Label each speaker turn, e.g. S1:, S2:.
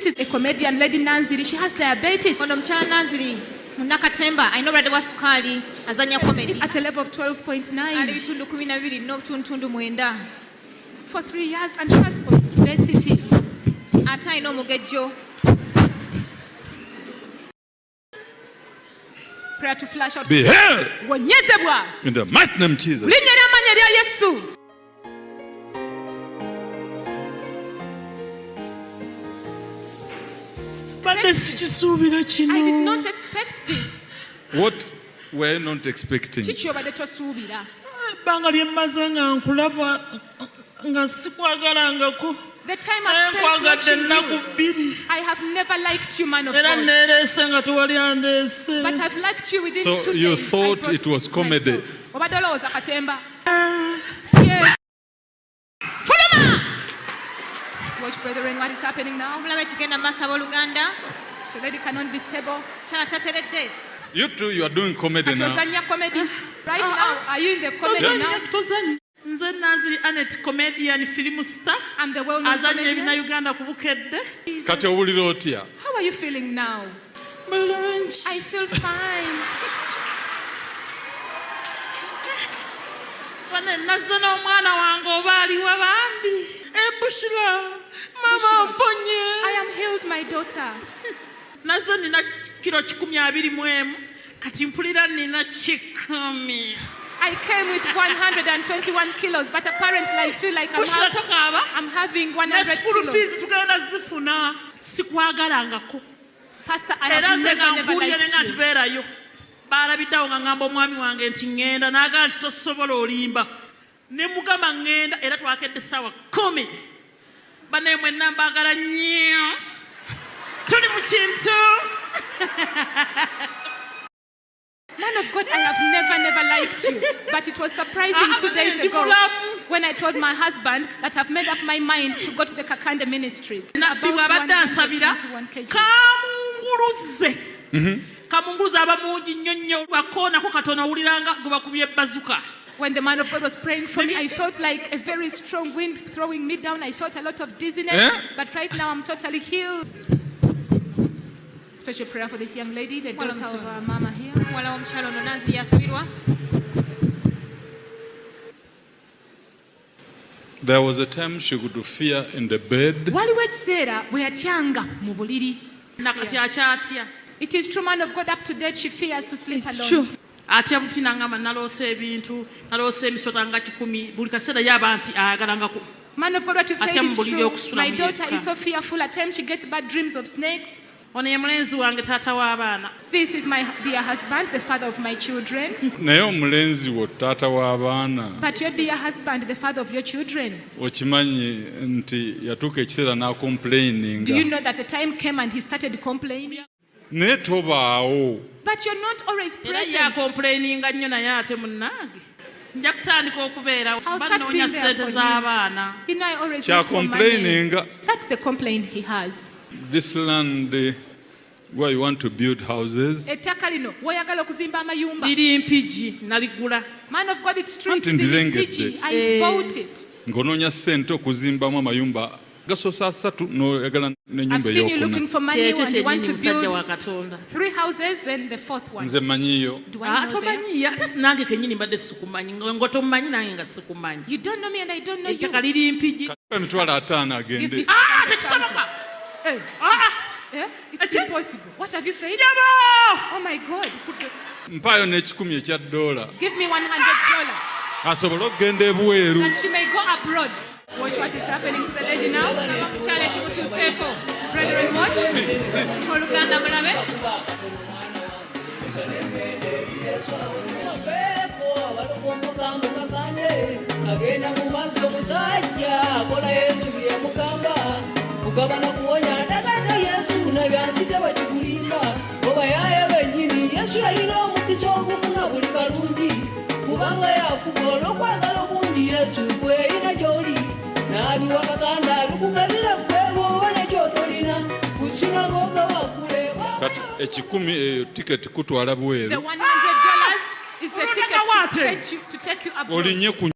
S1: This is a comedian, Lady Nanziri. She has diabetes.
S2: Ono mchala Nanziri. Munakatemba. I know brother wa sukali. Azanya comedy.
S1: At a level of 12.9.
S2: Ali bitundu 12 no tundu mwenda.
S1: For 3 years and she has obesity.
S2: Ata ino mugejjo.
S1: Prayer to flash out.
S3: Be held
S1: Wonyezebwa.
S3: in the mighty name of Jesus.
S1: Linnya n'amannya lya Yesu. I did not expect this.
S3: What were you not expecting?
S1: Kiki obadde tosuubira?
S4: Ebbanga lye mmaze nga nkulaba nga sikwagalangako.
S1: The time I spent watching
S4: ennaku
S1: you,
S4: bbiri.
S1: I have never liked you, man of
S4: Era
S1: God.
S4: neereese nga tewali andeese.
S1: But I've liked you within
S3: So
S1: 2 days.
S3: you
S1: I
S3: thought
S1: brought
S3: it was comedy?
S1: myself. Obadde olowooza katemba? Yes. Fuluma! Watch, brethren, what is happening now?
S2: Mulabe kigenda maaso abooluganda.
S1: The lady cannot be stable.
S2: Chala tateredde.
S3: You two, you are doing comedy now.
S1: Atozanya comedy. Right now, are you in the comedy now?
S4: Tozanya. Nze Nanziri Annette, comedian, film star.
S1: I'm the well-known
S4: Azanya
S1: comedian.
S4: ebina Uganda ku Bukedde.
S3: Kati owulira otya?
S1: How are you feeling now?
S4: Bulungi.
S1: I feel fine.
S4: Bane nazze n'omwana wange oba aliwo bambi. Bushra, mama mponye.
S1: I am healed, my daughter.
S4: Nazze nina kilo 21 kati mpulira nina 10.
S1: I came with 121 kilos, but apparently I feel like
S4: Bushra tokaaba.
S1: I'm having
S4: Ne
S1: 100
S4: school
S1: kilos.
S4: fees tugenda zifuna. Sikwagalangako.
S1: Pastor, I
S4: Era
S1: have
S4: nze nga
S1: never
S4: nkuulira
S1: liked
S4: nga
S1: you.
S4: tubeerayo. Baalabiddawo nga ngamba omwami wange nti ŋŋenda n'agamba nti tosobola olimba. Ne mugamba ŋŋenda era twakedde essaawa 10. Bane mwenna mbaagala nnyo. Tuli mu kintu.
S1: Man of God, I have never liked you. But it was surprising 2 days ago when I told my husband that I've made up my mind to go to the Kakande ministries.
S4: Nabbi bw'abadde ansabira kamunguluze. Kamunguluze aba mungi nnyo nnyo wakoonako katono owuliranga gwe bakubye bazzuka.
S1: When the man of God was praying for me, I felt like a very strong wind throwing me down. I felt a lot of dizziness. But right now, I'm totally healed. Special prayer for this young lady, the daughter of our mama here.
S2: Muwala w'omukyala ono Nanziri yasabirwa.
S3: There was a time she could fear in the bed.
S1: Waliwo ekiseera bwe yatyanga mu buliri.
S4: Nakati akyatya.
S1: It is true, man of God, up to date, she fears to sleep alone.
S4: It's true. Atya buti nangamba naloosa ebintu, naloosa emisota nga 10, buli kaseera yaba nti ayagalangako.
S1: Man of God, what you've said
S4: Atya
S1: is
S4: mu buliri
S1: true.
S4: okusula
S1: My
S4: mu
S1: daughter
S4: yekka.
S1: is so fearful. At times she gets bad dreams of snakes.
S4: Ono ye mulenzi wange taata w'abaana.
S1: This is my dear husband, the father of my children.
S3: Naye omulenzi wo taata w'abaana.
S1: But your dear husband, the father of your children.
S3: Okimanyi nti yatuuka ekiseera
S1: Do you
S3: n'akomplaininga.
S1: know that a time came and he started complaining?
S3: Naye tobaawo.
S1: But you're not always
S4: Era
S1: present.
S4: yakomplaininga nnyo naye ate munnange. Nja kutandika okubeera
S1: I'll start
S4: banoonya
S1: being there
S4: ssente
S1: for
S4: z'abaana.
S1: You know, I always
S3: Kya
S1: look for money.
S3: complaininga.
S1: That's the complaint he has.
S3: This land where you want to build houses.
S1: Ettaka lino woyagala okuzimba amayumba.
S4: Liri mpigi naligula.
S1: Man of God, it's true. It
S3: Anti
S1: is in
S3: ndirengedde.
S1: PG. I bought it.
S3: Ng'onoonya ssente okuzimbamu amayumba gasosa 3 n'oyagala
S1: I've
S3: n'ennyumba
S1: seen you looking
S3: ey'okuna.
S1: for money
S4: Kyekyo
S1: and you want to
S4: musajja wa
S1: build
S4: Katonda.
S1: 3 houses, then the 4th one.
S3: Nze manyiyo.
S1: Do I know them?
S4: Tomanyi ate sinange kennyini mbadde sikumanyi nga tomumanyi nange nga sikumanyi.
S1: You don't know me and I don't know
S4: Ettaka
S1: you.
S4: liri mpigi.
S3: Emitwalo 5
S1: Give me
S3: agende.
S1: 5,000.
S4: Tekisoboka.
S1: Hey, yeah? It's impossible. What have you said?
S4: Yabo!
S1: Oh my God.
S3: Mpaayo n'ekikumi ekya $.
S1: Give me $100
S3: Asobole okugenda ebweru.
S1: that she may go abroad. Watch what is happening to the lady now.
S2: Kyala ekikutuuseeko.
S1: Brethren, watch.
S2: Oluganda mulabe.
S5: agenda mu mazzi omusajja akola Yesu bye mugamba kugaba n'okuwonya ndagata Yesu nabyansi tebakikulimba oba yaye bennyini Yesu yalina omukisa ogufuna buli kalungi kubanga yafuga olw'okwagala okungi Yesu kweyina gy'oli n'abiwa kakanda abikugabira kwebo oba nekyotolina kusinagoga wakule
S3: Kati ekikumi eyo tiketi kutwala
S1: The
S3: bweru.
S1: $100 is the ticket to take you abroad.
S3: Olinye ku